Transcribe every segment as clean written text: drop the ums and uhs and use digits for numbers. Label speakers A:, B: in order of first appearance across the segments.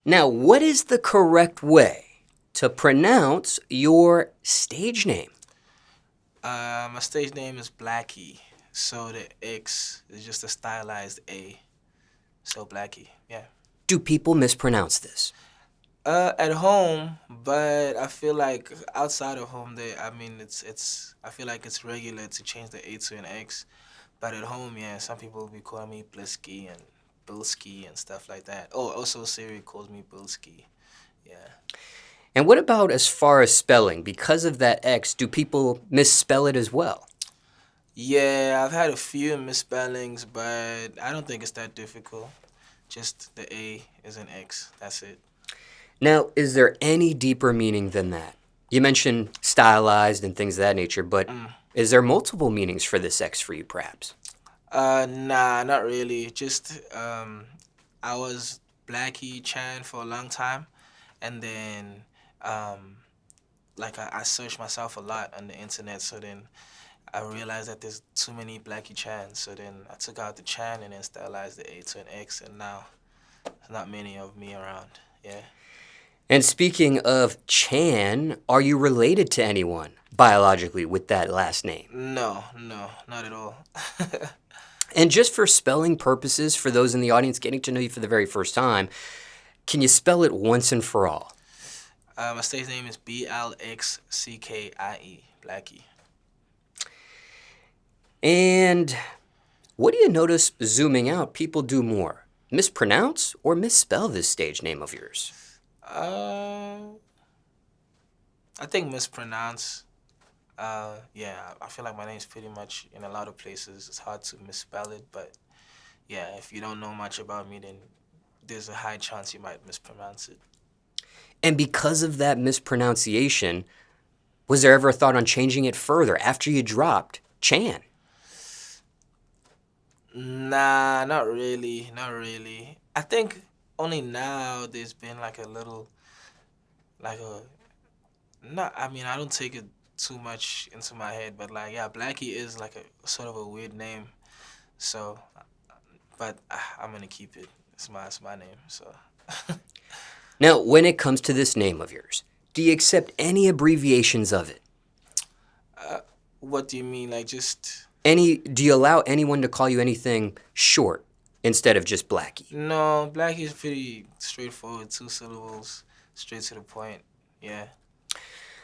A: Now, what is the correct way to pronounce your stage name?
B: My stage name is Blxckie, so the X is just a stylized A, so Blxckie, yeah.
A: Do people mispronounce this?
B: At home, but I feel like outside of home, I feel like it's regular to change the A to an X, but at home, yeah, some people will be calling me Blxckie and Blxckie and stuff like that. Oh, also Siri calls me Blxckie, yeah.
A: And what about as far as spelling? Because of that X, do people misspell it as well?
B: Yeah, I've had a few misspellings, but I don't think it's that difficult. Just the A is an X, that's it.
A: Now, is there any deeper meaning than that? You mentioned stylized and things of that nature, but is there multiple meanings for this X for you, perhaps?
B: Nah, not really. Just I was Blxckie Chan for a long time, and then I searched myself a lot on the internet. So then I realized that there's too many Blxckie Chans. So then I took out the Chan and then stylized the A to an X, and now there's not many of me around. Yeah.
A: And speaking of Chan, are you related to anyone biologically with that last name?
B: No, not at all.
A: And just for spelling purposes, for those in the audience getting to know you for the very first time, can you spell it once and for all?
B: My stage name is Blxckie, Blxckie.
A: And what do you notice zooming out people do more? Mispronounce or misspell this stage name of yours?
B: I think mispronounce. Yeah, I feel like my name's pretty much in a lot of places. It's hard to misspell it, but yeah, if you don't know much about me, then there's a high chance you might mispronounce it.
A: And because of that mispronunciation, was there ever a thought on changing it further after you dropped Chan?
B: Nah, not really, not really. I think only now there's been like a little, like a, not, I mean, I don't take it too much into my head, but like, yeah, Blxckie is like a sort of a weird name. So, but I'm gonna keep it. It's my name, so.
A: Now, when it comes to this name of yours, do you accept any abbreviations of it?
B: What do you mean, like just?
A: Do you allow anyone to call you anything short instead of just Blxckie?
B: No, Blxckie is pretty straightforward, 2 syllables, straight to the point, yeah.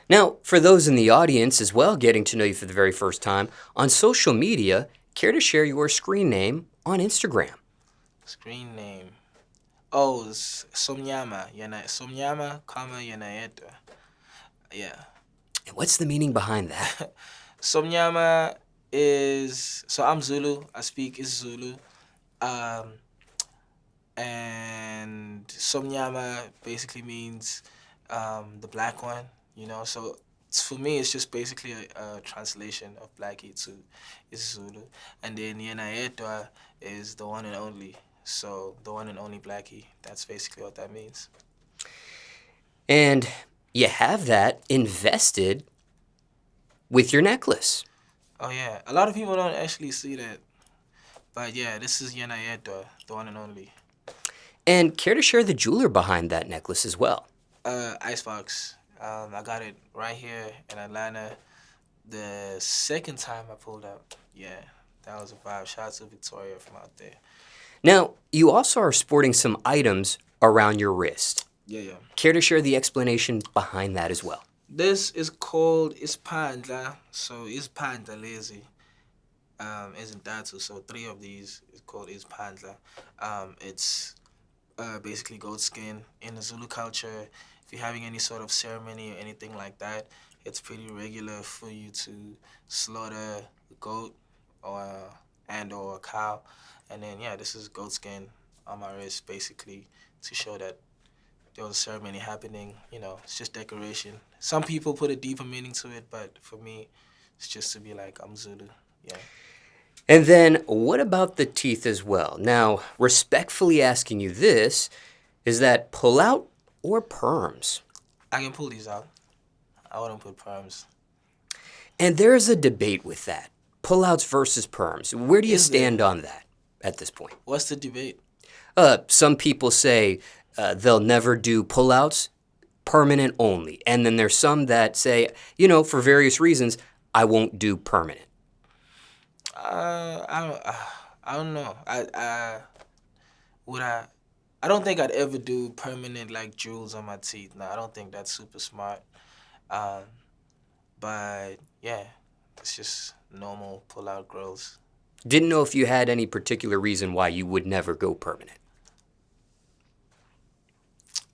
A: Now, for those in the audience as well getting to know you for the very first time, on social media, care to share your screen name on Instagram?
B: Screen name. Oh, it's Somnyama, Somnyama, Yanaeta. Yeah.
A: And what's the meaning behind that?
B: Somnyama is, so I'm Zulu, I speak Zulu. And Somnyama basically means the black one, you know. So for me, it's just basically a translation of Blxckie to Zulu. And then Yenaetwa is the one and only. So the one and only Blxckie, that's basically what that means.
A: And you have that invested with your necklace.
B: Oh yeah, a lot of people don't actually see that. But yeah, this is Yenaetwa, the one and only.
A: And care to share the jeweler behind that necklace as well?
B: Icebox. I got it right here in Atlanta. The second time I pulled up, yeah, that was a vibe. Shout out to Victoria from out there.
A: Now, you also are sporting some items around your wrist.
B: Yeah.
A: Care to share the explanation behind that as well?
B: This is called Ispandla. So Ispandla lazy. Isn't that too? So 3 of these is called Ispandla. It's basically goat skin. In the Zulu culture, if you're having any sort of ceremony or anything like that, it's pretty regular for you to slaughter a goat or a cow. And then, yeah, this is goat skin on my wrist, basically, to show that there was a ceremony happening. You know, it's just decoration. Some people put a deeper meaning to it, but for me, it's just to be like, I'm Zulu, yeah.
A: And then, what about the teeth as well? Now, respectfully asking you this, is that pull out or perms?
B: I can pull these out. I wouldn't put perms.
A: And there is a debate with that. Pullouts versus perms. Where do you stand on that at this point?
B: What's the debate?
A: Some people say they'll never do pullouts, permanent only. And then there's some that say, for various reasons, I won't do permanent.
B: I don't know. Would I? I don't think I'd ever do permanent like jewels on my teeth. No, I don't think that's super smart. Um, but yeah, it's just normal pull out grills.
A: Didn't know if you had any particular reason why you would never go permanent.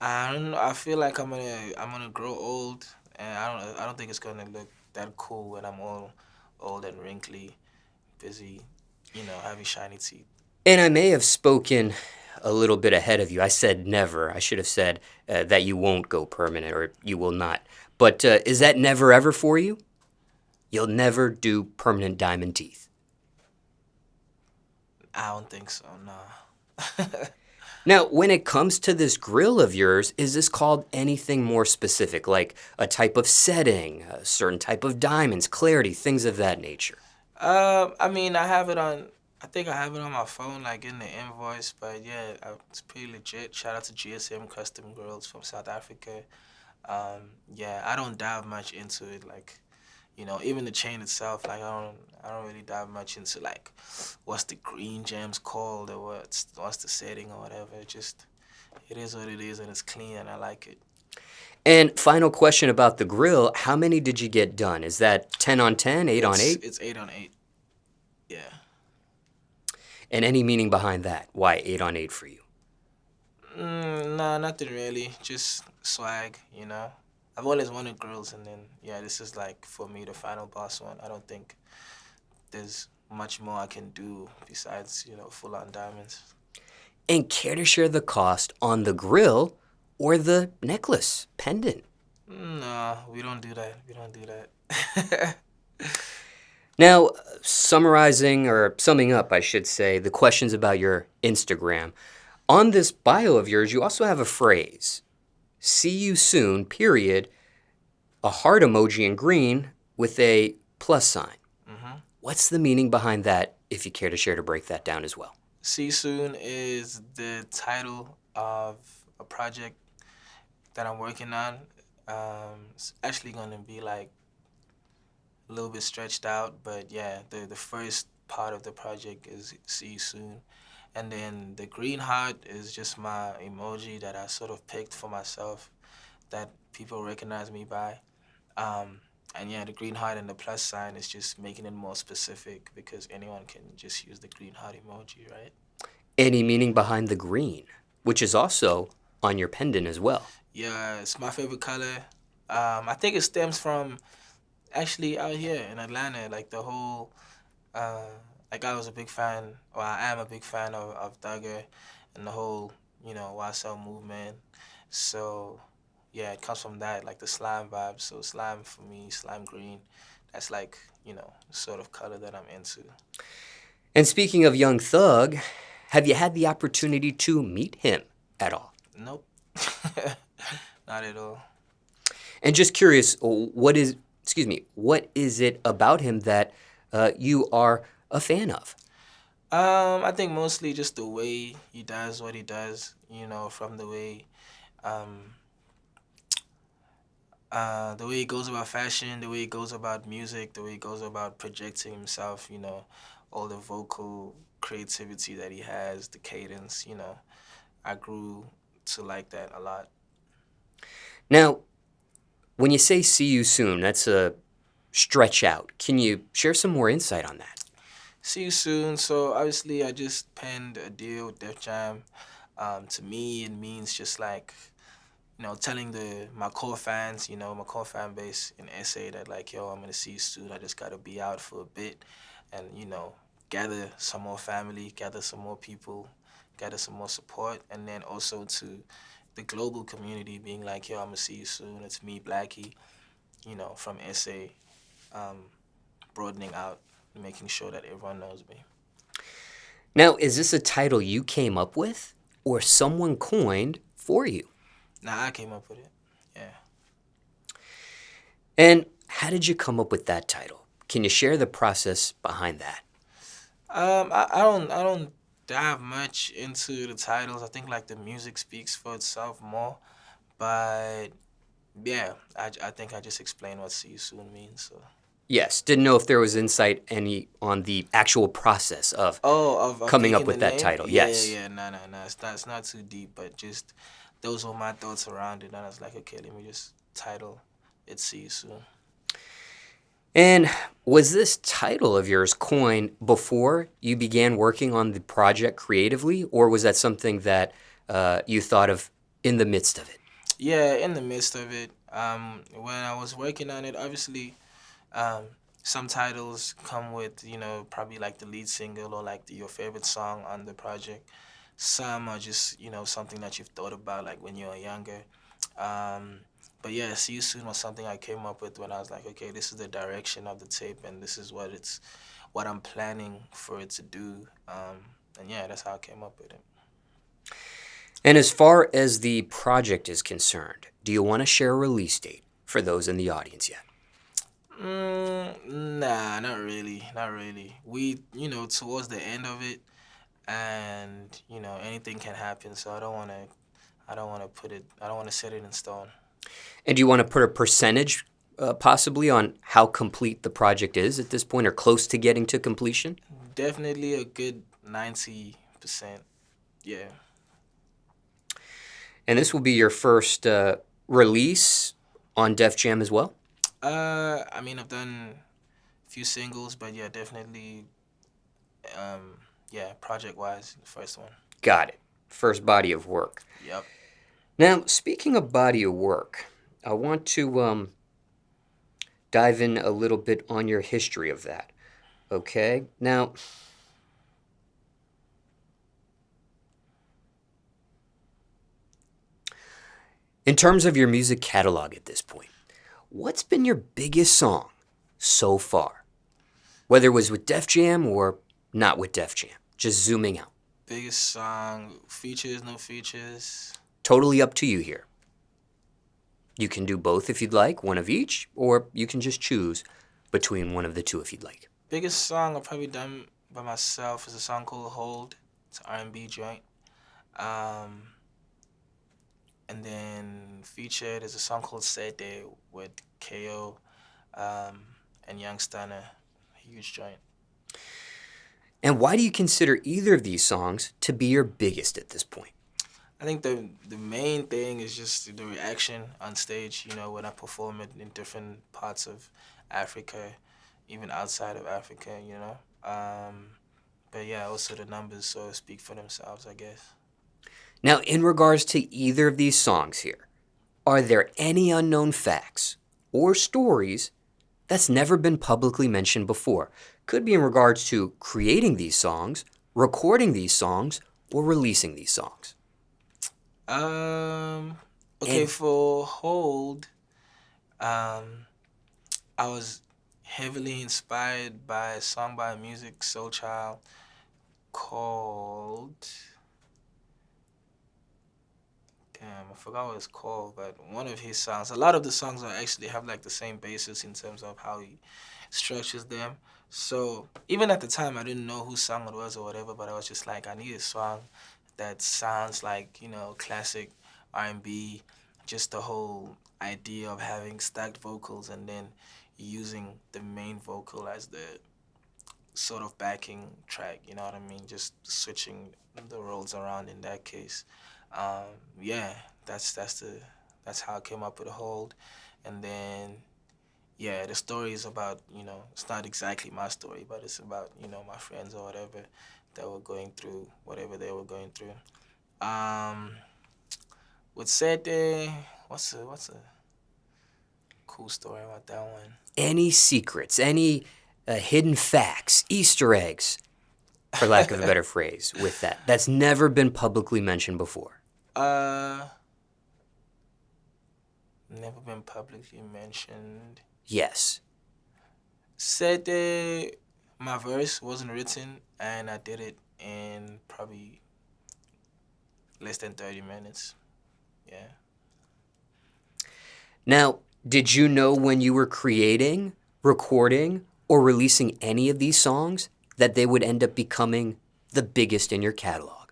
B: I don't know. I feel like I'm gonna grow old, and I don't think it's gonna look that cool when I'm all old and wrinkly, busy, having shiny teeth.
A: And I may have spoken a little bit ahead of you. I said never. I should have said that you won't go permanent or you will not. But is that never ever for you? You'll never do permanent diamond teeth.
B: I don't think so. Nah.
A: Now, when it comes to this grill of yours, is this called anything more specific, like a type of setting, a certain type of diamonds, clarity, things of that nature?
B: I mean, I have it on. I think I have it on my phone, like in the invoice. But yeah, it's pretty legit. Shout out to GSM Custom Grills from South Africa. Yeah, I don't dive much into it. Like, even the chain itself. Like, I don't really dive much into like, what's the green gems called or what's the setting or whatever. It is what it is, and it's clean, and I like it.
A: And final question about the grill, how many did you get done? Is that 10 on 10, 8 on 8?
B: It's 8 on 8. Yeah.
A: And any meaning behind that? Why 8 on 8 for you?
B: Nah, nothing really. Just swag. I've always wanted girls, and then yeah, this is like for me the final boss one. I don't think there's much more I can do besides full on diamonds.
A: And care to share the cost on the grill or the necklace, pendant?
B: No, we don't do that. We don't do that.
A: Now, summarizing or summing up, I should say, the questions about your Instagram. On this bio of yours, you also have a phrase, see you soon, period, a heart emoji in green with a plus sign. What's the meaning behind that, if you care to share to break that down as well?
B: See you soon is the title of a project that I'm working on. It's actually going to be like a little bit stretched out, but yeah, the first part of the project is see you soon. And then the green heart is just my emoji that I sort of picked for myself that people recognize me by. And yeah, the green heart and the plus sign is just making it more specific because anyone can just use the green heart emoji, right?
A: Any meaning behind the green, which is also on your pendant as well?
B: Yeah, it's my favorite color. I think it stems from actually out here in Atlanta, like the whole, like I was a big fan, or I am a big fan of Thugger and the whole, YSL movement. So yeah, it comes from that, like the slime vibe. So slime for me, slime green, that's like, the sort of color that I'm into.
A: And speaking of Young Thug, have you had the opportunity to meet him at all?
B: Nope. Not at all.
A: And just curious, what is it about him that you are a fan of?
B: I think mostly just the way he does what he does, from um, the way he goes about fashion, the way he goes about music, the way he goes about projecting himself, all the vocal creativity that he has, the cadence, I grew to like that a lot.
A: Now, when you say see you soon, that's a stretch out. Can you share some more insight on that?
B: See you soon. So obviously I just penned a deal with Def Jam. To me, it means just like, telling my core fans, my core fan base in SA that like, yo, I'm gonna see you soon. I just gotta be out for a bit and, gather some more family, gather some more people, gather some more support. And then also to the global community being like, yo, I'm gonna see you soon. It's me, Blxckie, from SA, broadening out, making sure that everyone knows me.
A: Now, is this a title you came up with or someone coined for you?
B: Nah, I came up with it. Yeah.
A: And how did you come up with that title? Can you share the process behind that?
B: I don't dive much into the titles. I think like the music speaks for itself more. But yeah, I think I just explained what "see you soon" means. So.
A: Yes, didn't know if there was insight any on the actual process of
B: Oh, of
A: coming up
B: thinking the
A: with that
B: name?
A: title.
B: Yeah, yeah,
A: Yes.
B: yeah. No, no, no. It's not too deep, but just those were my thoughts around it. And I was like, okay, let me just title it "See You Soon."
A: And was this title of yours coined before you began working on the project creatively, or was that something that you thought of in the midst of it?
B: Yeah, in the midst of it, when I was working on it, obviously, um, some titles come with, probably like the lead single or like your favorite song on the project. Some are just, something that you've thought about like when you were younger. Um, but yeah, "See You Soon" was something I came up with when I was like, okay, this is the direction of the tape and this is what I'm planning for it to do. And yeah, that's how I came up with it.
A: And as far as the project is concerned, do you want to share a release date for those in the audience yet?
B: Nah, not really, not really. We, towards the end of it, and anything can happen. So I don't want to I don't want to set it in stone.
A: And do you want to put a percentage possibly on how complete the project is at this point or close to getting to completion?
B: Definitely a good 90%. Yeah.
A: And this will be your first release on Def Jam as well?
B: I mean, I've done a few singles, but yeah, definitely, yeah, project wise, the first one.
A: Got it. First body of work.
B: Yep.
A: Now, speaking of body of work, I want to dive in a little bit on your history of that. Okay? Now, in terms of your music catalog at this point, what's been your biggest song so far? Whether it was with Def Jam or not with Def Jam, just zooming out.
B: Biggest song, features, no features.
A: Totally up to you here. You can do both if you'd like, one of each, or you can just choose between one of the two if you'd like.
B: Biggest song I've probably done by myself is a song called "Hold." It's an R&B joint. Um, and then featured is a song called "Sete" with KO, um, and Young Stunner. Huge joint.
A: And why do you consider either of these songs to be your biggest at this point?
B: I think the main thing is just the reaction on stage. When I perform it in different parts of Africa, even outside of Africa. But yeah, also the numbers sort of speak for themselves, I guess.
A: Now, in regards to either of these songs here, are there any unknown facts or stories that's never been publicly mentioned before? Could be in regards to creating these songs, recording these songs, or releasing these songs.
B: Okay,
A: And
B: for "Hold," I was heavily inspired by a song by Music Soul Child called, damn, I forgot what it's called, but one of his songs. A lot of the songs are actually have like the same basis in terms of how he structures them. So even at the time, I didn't know whose song it was or whatever, but I was just like, I need a song that sounds like classic R&B. Just the whole idea of having stacked vocals and then using the main vocal as the sort of backing track. You know what I mean? Just switching the roles around in that case. Yeah, that's how I came up with a "Hold," and then yeah, the story is about it's not exactly my story, but it's about my friends or whatever that were going through whatever they were going through. Um, with Sete, what's a cool story about that one?
A: any secrets, any hidden facts, Easter eggs, for lack of a better phrase, with that, that's never been publicly mentioned before?
B: uh, Never been publicly mentioned.
A: Yes.
B: Sete, my verse wasn't written, and I did it in probably less than 30 minutes. Yeah.
A: Now, did you know when you were creating, recording, or releasing any of these songs that they would end up becoming the biggest in your catalog?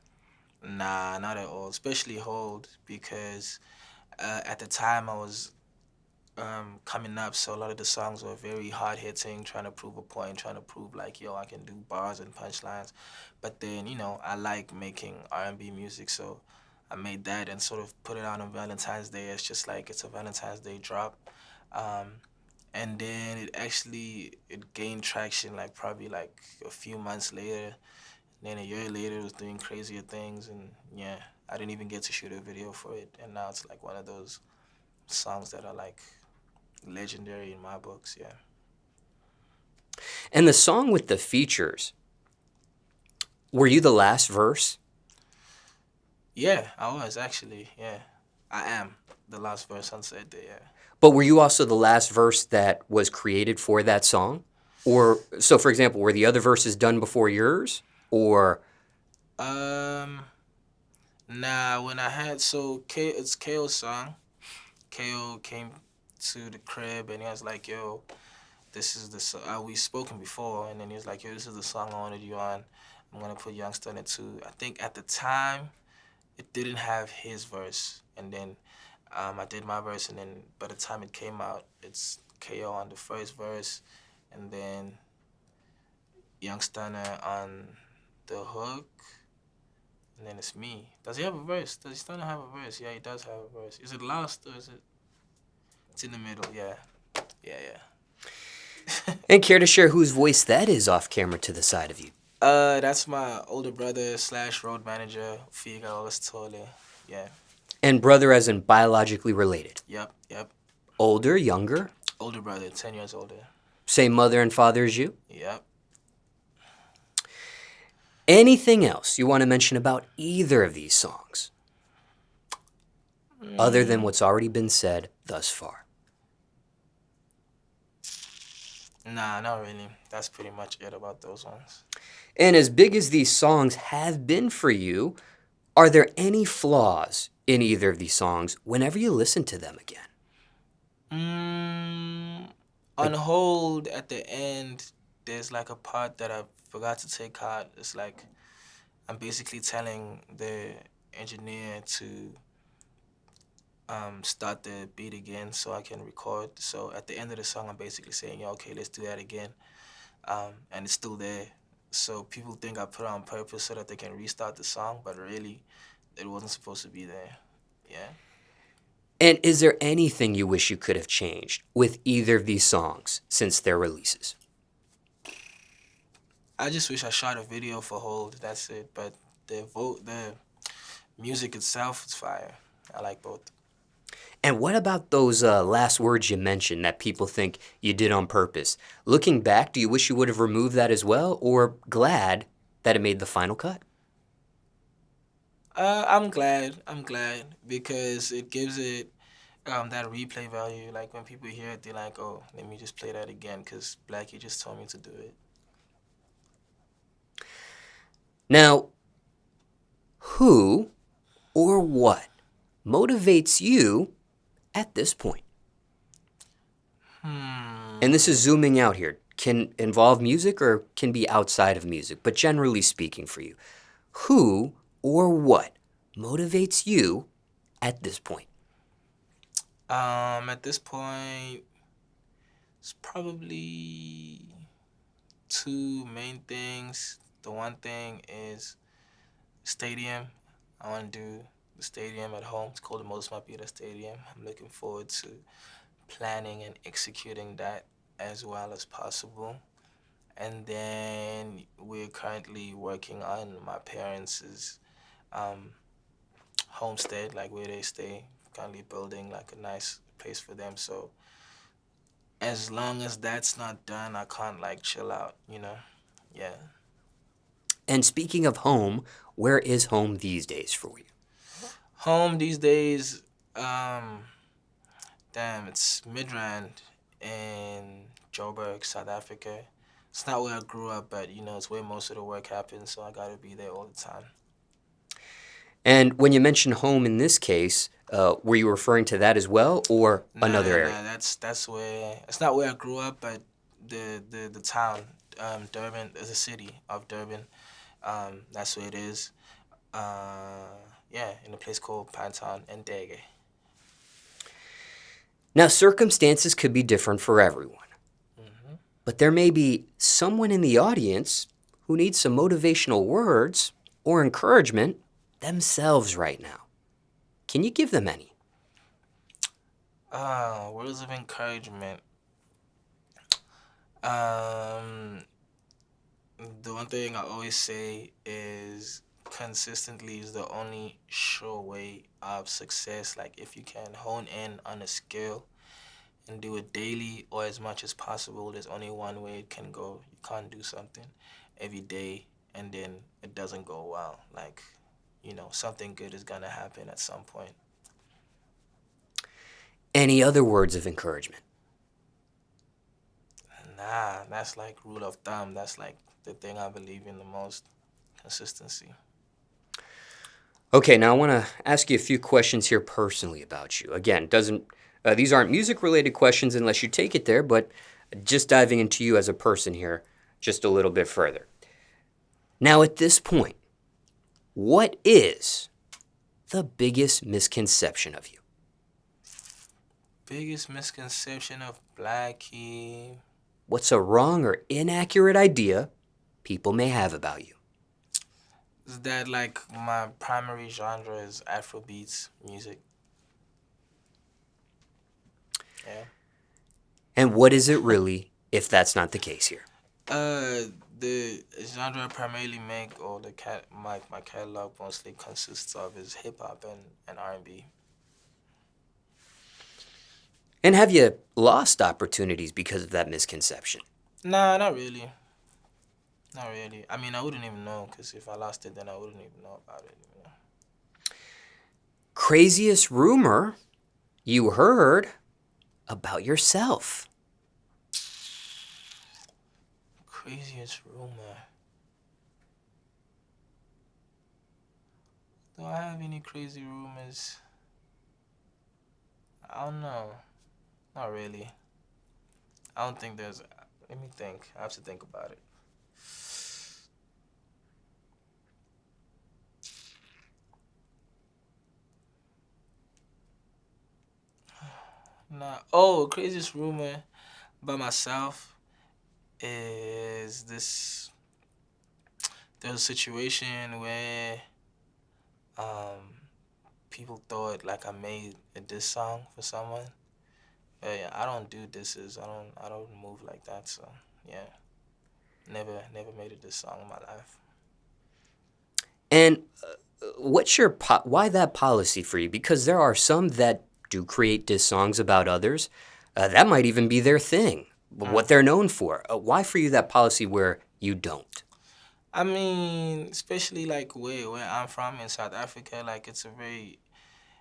B: Nah, not at all. Especially Hold, because at the time I was coming up, so a lot of the songs were very hard hitting, trying to prove a point, trying to prove like, yo, I can do bars and punchlines. But then, I like making R&B music, so I made that and sort of put it out on Valentine's Day. It's just like it's a Valentine's Day drop. Um, and then it gained traction like probably like a few months later. Then a year later, it was doing crazier things, and yeah, I didn't even get to shoot a video for it. And now it's like one of those songs that are like legendary in my books. Yeah.
A: And the song with the features, were you the last verse?
B: Yeah, I was actually. Yeah, I am the last verse on said day. Yeah.
A: But were you also the last verse that was created for that song? Or, so for example, were the other verses done before yours? Or,
B: Um. Nah, when I had it's KO's song. KO came to the crib and he was like, "Yo, this is the we spoken before," and then he was like, "Yo, this is the song I wanted you on. I'm gonna put Youngster in it too." I think at the time it didn't have his verse, and then I did my verse, and then by the time it came out, it's KO on the first verse, and then Youngster on the hook, and then it's me. Does he have a verse? Does he still have a verse? Yeah, he does have a verse. Is it lost or is it? It's in the middle. Yeah, yeah.
A: and care to share whose voice that is off camera to the side of you?
B: That's my older brother / road manager, Figa Olastole. Yeah.
A: And brother as in biologically related?
B: Yep.
A: Older, younger?
B: Older brother, 10 years older.
A: Same mother and father as you?
B: Yep.
A: Anything else you want to mention about either of these songs? Other than what's already been said thus far?
B: Nah, not really. That's pretty much it about those ones.
A: And as big as these songs have been for you, are there any flaws in either of these songs whenever you listen to them again?
B: On Hold, at the end, there's like a part that I forgot to take out. It's like I'm basically telling the engineer to start the beat again so I can record. So at the end of the song, I'm basically saying, "Yeah, okay, let's do that again." And it's still there. So people think I put it on purpose so that they can restart the song, but really, it wasn't supposed to be there. Yeah.
A: And is there anything you wish you could have changed with either of these songs since their releases?
B: I just wish I shot a video for Hold. That's it. But the music itself is fire. I like both.
A: And what about those last words you mentioned that people think you did on purpose? Looking back, do you wish you would have removed that as well, or glad that it made the final cut?
B: I'm glad. Because it gives it that replay value. Like when people hear it, they're like, "Oh, let me just play that again," because Blxckie just told me to do it.
A: Now, who or what motivates you at this point? And this is zooming out here. Can involve music or can be outside of music, but generally speaking for you, who or what motivates you at this point?
B: At this point, it's probably two main things. The one thing is stadium. I want to do the stadium at home. It's called the Most Mapira Stadium. I'm looking forward to planning and executing that as well as possible. And then we're currently working on my parents' homestead, like where they stay. Currently building like a nice place for them. So as long as that's not done, I can't like chill out, Yeah.
A: And speaking of home, where is home these days for you?
B: Home these days, it's Midrand in Joburg, South Africa. It's not where I grew up, but it's where most of the work happens, so I gotta be there all the time.
A: And when you mention home in this case, were you referring to that as well, or another area?
B: That's where it's not where I grew up, but the town, Durban, the city of Durban, That's where it is. Yeah, in a place called Panton and Dege.
A: Now, circumstances could be different for everyone,
B: Hmm.
A: but there may be someone in the audience who needs some motivational words or encouragement themselves right now. Can you give them any?
B: Words of encouragement. Um, the one thing I always say is consistently is the only sure way of success. Like if you can hone in on a skill and do it daily or as much as possible, there's only one way it can go. You can't do something every day and then it doesn't go well. Like, something good is gonna happen at some point.
A: Any other words of encouragement?
B: Nah, that's like rule of thumb. That's like the thing I believe in the most. Consistency.
A: Okay, now I want to ask you a few questions here personally about you. Again, doesn't these aren't music related questions unless you take it there, but just diving into you as a person here just a little bit further. Now, at this point, what is the biggest misconception of you?
B: Biggest misconception of Blxckie
A: What's a wrong or inaccurate idea people may have about you?
B: is that like my primary genre is Afrobeats music. Yeah.
A: And what is it really if that's not the case here?
B: The genre I primarily make, or my catalog mostly consists of, is hip hop and R&B.
A: And have you lost opportunities because of that misconception?
B: Nah, not really. Not really. I mean, I wouldn't even know, because if I lost it, then I wouldn't even know about it.
A: Craziest rumor you heard about yourself?
B: Craziest rumor. Do I have any crazy rumors? I don't know. Not really. I don't think there's. Let me think. I have to think about it. Nah. Oh, craziest rumor about myself is this. There was a situation where um people thought like I made a diss song for someone. But yeah, I don't do disses. I don't move like that. So yeah, never made a diss song in my life.
A: And what's your why that policy for you? Because there are some that do create diss songs about others. That might even be their thing, what
B: Mm.
A: they're known for. Why for you that policy where you don't?
B: I mean, especially like where I'm from in South Africa, like it's a very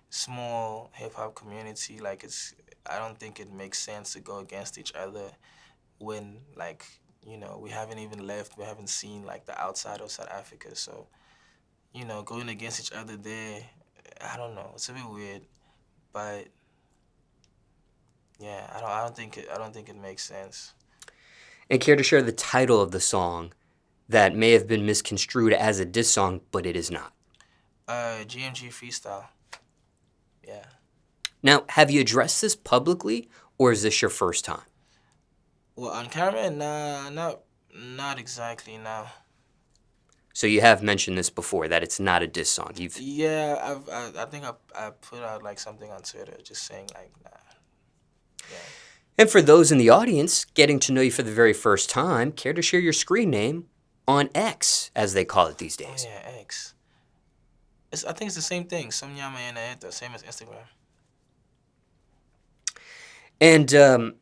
B: small hip hop community. Like I don't think it makes sense to go against each other when like we haven't even left, we haven't seen like the outside of South Africa. So going against each other there, I don't know, it's a bit weird, but yeah, I don't think it makes sense.
A: And care to share the title of the song that may have been misconstrued as a diss song, but it is not?
B: GMG freestyle. Yeah.
A: Now, have you addressed this publicly, or is this your first time?
B: Well, on camera, nah, not exactly. Now.
A: So you have mentioned this before that it's not a diss song. You've
B: Yeah, I think I put out like something on Twitter just saying like nah. Yeah.
A: And for those in the audience getting to know you for the very first time, care to share your screen name on X, as they call it these
B: Oh
A: days?
B: yeah, X. I think it's the same thing. Somnyama and the same as Instagram.
A: And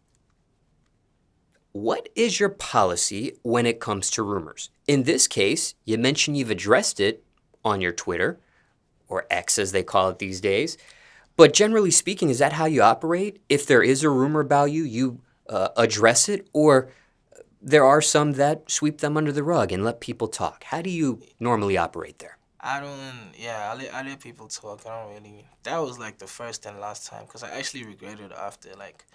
A: what is your policy when it comes to rumors? In this case, you mentioned you've addressed it on your Twitter, or X as they call it these days. But generally speaking, is that how you operate? If there is a rumor about you, you address it, or there are some that sweep them under the rug and let people talk. How do you normally operate there?
B: I don't. Yeah, I let people talk. I don't really. That was like the first and last time because I actually regretted after. Like,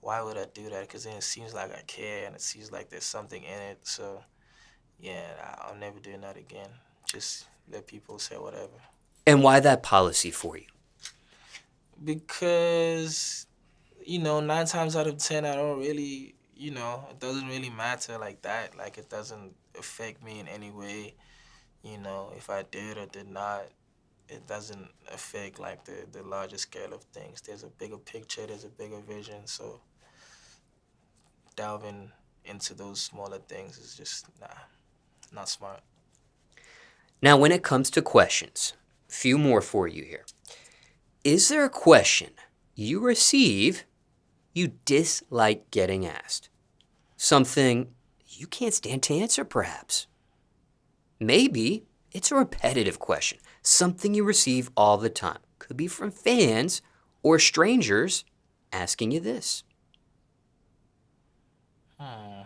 B: why would I do that? Because then it seems like I care and it seems like there's something in it. So Yeah, I'll never do that again. Just let people say whatever.
A: And why that policy for you?
B: Because, 9 times out of 10, I don't really, it doesn't really matter like that. Like, it doesn't affect me in any way. If I did or did not, it doesn't affect like the larger scale of things. There's a bigger picture, there's a bigger vision. So delving into those smaller things is just not smart.
A: Now, when it comes to questions, few more for you here. Is there a question you receive you dislike getting asked? Something you can't stand to answer, perhaps? Maybe it's a repetitive question, something you receive all the time. Could be from fans or strangers asking you this.
B: Hmm.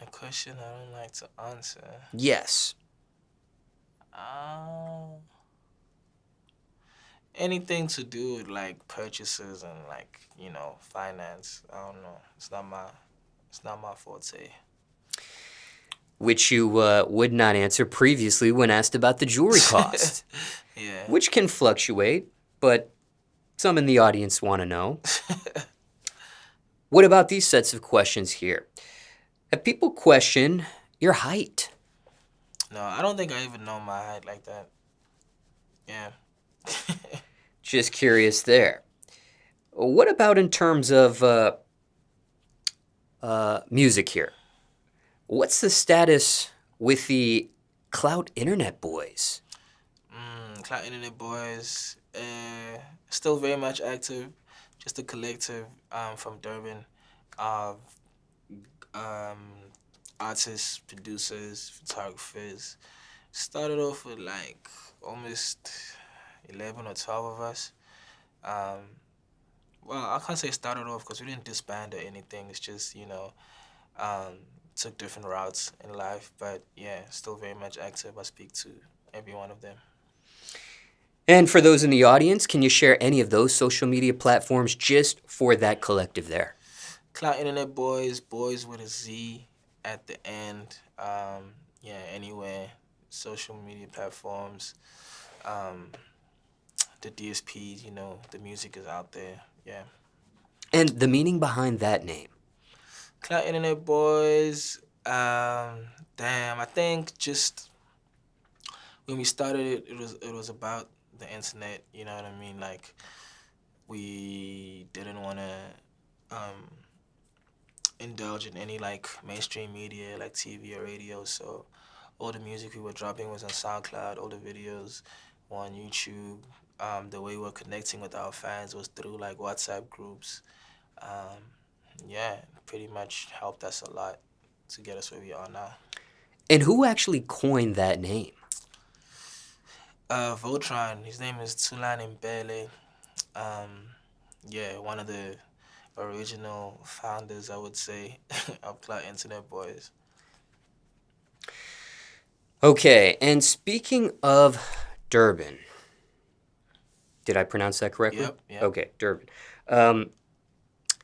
B: A question I don't like to answer.
A: Yes.
B: Um, Anything to do with like purchases and like finance. I don't know. It's not my forte.
A: Which you would not answer previously when asked about the jewelry cost,
B: Yeah.
A: which can fluctuate, but some in the audience want to know. What about these sets of questions here? Have people question your height?
B: No, I don't think I even know my height like that. Yeah.
A: Just curious there. What about in terms of music here? What's the status with the Clout Internet Boys?
B: Clout Internet Boyz, still very much active. Just a collective from Durban of um, artists, producers, photographers. Started off with like almost 11 or 12 of us. Um, well, I can't say started off because we didn't disband or anything. It's just, um, took different routes in life. But yeah, still very much active. I speak to every one of them.
A: And for those in the audience, can you share any of those social media platforms just for that collective there?
B: Clout Internet Boys, Boys with a Z at the end. Yeah, anywhere, social media platforms, um, the DSPs, the music is out there. Yeah.
A: And the meaning behind that name?
B: Clout Internet Boys, damn, I think just when we started it, it was about the internet, you know what I mean? Like, we didn't want to um, indulge in any like mainstream media like TV or radio. So all the music we were dropping was on SoundCloud. All the videos were on YouTube. The way we were connecting with our fans was through like WhatsApp groups. Um, yeah, pretty much helped us a lot to get us where we are now.
A: And who actually coined that name?
B: Voltron, his name is Tulan Mbele. Um, yeah, one of the original founders, I would say, of Clout Internet Boys.
A: Okay, and speaking of Durban, did I pronounce that correctly?
B: Yep, yep.
A: Okay, Durban. Um,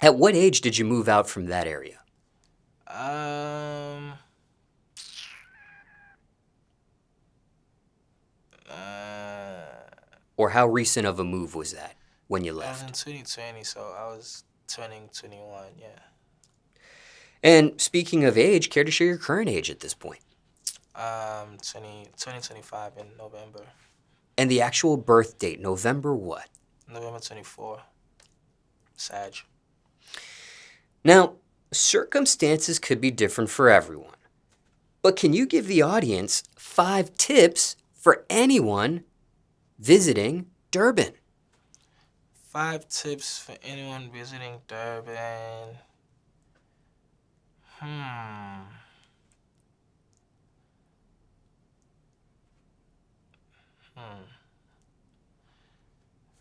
A: at what age did you move out from that area?
B: Um, uh,
A: Or how recent of a move was that when you
B: I was in
A: left?
B: 2020, so I was turning 21, yeah.
A: And speaking of age, care to share your current age at this point?
B: 2025 in November.
A: And the actual birth date, November what?
B: November 24, Sag.
A: Now, circumstances could be different for everyone, but can you give the audience 5 tips for anyone visiting Durban?
B: 5 tips for anyone visiting Durban. Hmm. Hmm.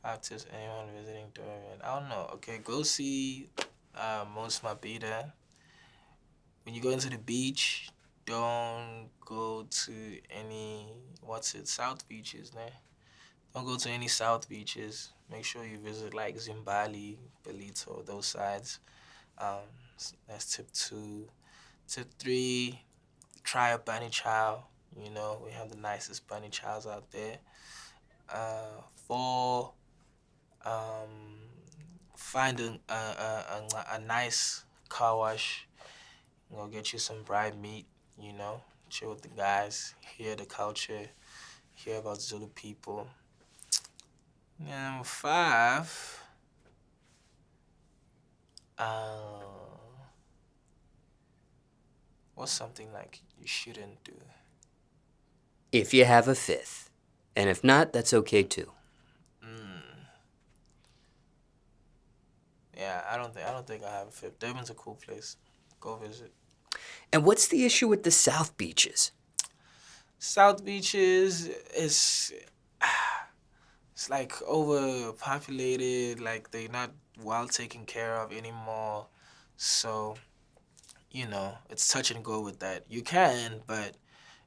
B: 5 tips for anyone visiting Durban. I don't know. Okay, go see Most My Beta. When you go into the beach, don't go to any South beaches, man. don't go to any south beaches. Make sure you visit like Zimbali, Belito, those sides. Um, that's tip 2. Tip 3, try a bunny chow. You know, we have the nicest bunny chows out there. 4, um, find a nice car wash. Go get you some fried meat, you know, chill with the guys, hear the culture, hear about Zulu people. Number 5, uh, what's something like you shouldn't do?
A: If you have a fifth. And if not, that's okay too.
B: Mm. Yeah, I don't think I have a fifth. Durban's a cool place. Go visit.
A: And what's the issue with the South Beaches?
B: South beaches is it's like overpopulated, like they're not well taken care of anymore. So, you know, it's touch and go with that. You can, but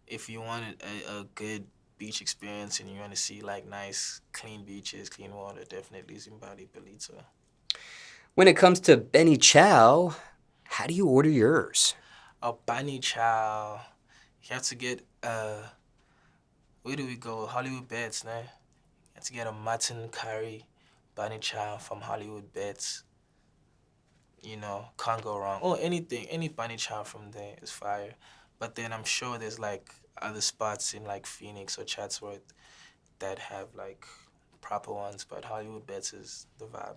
B: if you want a good beach experience and you want to see like nice, clean beaches, clean water, definitely Zimbabwe, Belito.
A: When it comes to Benny Chow, how do you order yours?
B: A bunny chow. You have to get where do we go? Hollywood Beds, nah. You have to get a mutton curry bunny chow from Hollywood Beds. You know, can't go wrong. Oh, anything, any bunny chow from there is fire. But then I'm sure there's like other spots in like Phoenix or Chatsworth that have like proper ones, but Hollywood Beds is the vibe.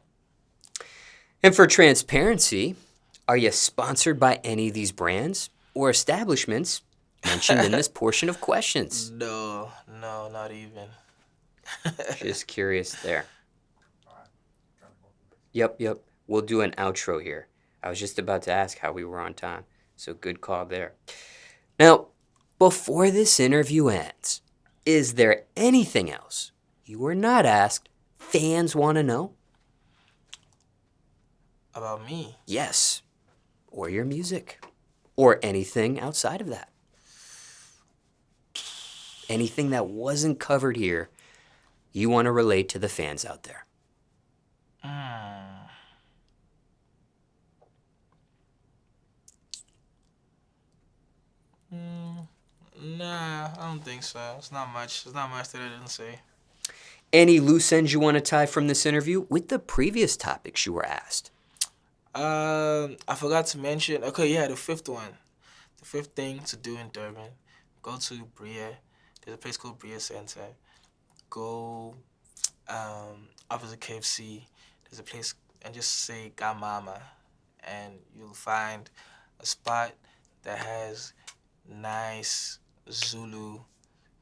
A: And for transparency, are you sponsored by any of these brands or establishments mentioned in this portion of questions?
B: No, not even.
A: Just curious there. Yep. We'll do an outro here. I was just about to ask how we were on time, so good call there. Now, before this interview ends, is there anything else you were not asked fans want to know?
B: About me?
A: Yes, or your music, or anything outside of that. Anything that wasn't covered here you want to relate to the fans out there.
B: Mm. Nah, I don't think so. It's not much. It's not much that I didn't say.
A: Any loose ends you want to tie from this interview with the previous topics you were asked?
B: I forgot to mention. Okay, yeah, the fifth one. The fifth thing to do in Durban, go to Bria. There's a place called Bria Center. Go opposite KFC. There's a place, and just say Gamama, and you'll find a spot that has nice Zulu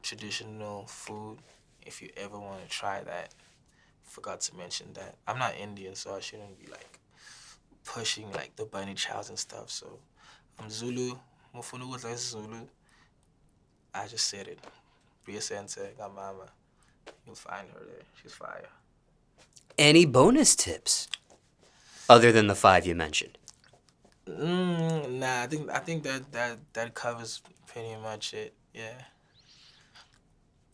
B: traditional food. If you ever want to try that, forgot to mention that. I'm not Indian, so I shouldn't be like pushing like the bunny chows and stuff. So I'm Zulu. Mufunu was like Zulu. I just said it. Bria Center, Gamama. You'll find her there. She's fire.
A: Any bonus tips other than the 5 you mentioned?
B: Nah, I think that covers pretty much it. Yeah.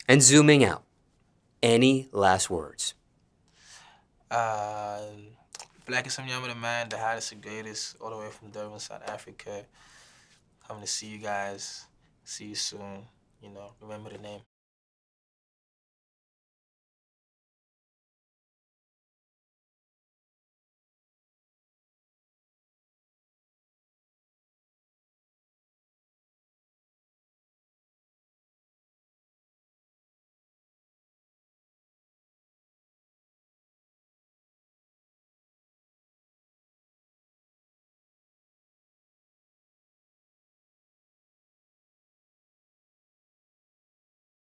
A: And zooming out, any last words?
B: Blxckie, the man, the hottest and greatest, all the way from Durban, South Africa. Coming to see you guys. See you soon. You know, remember the name.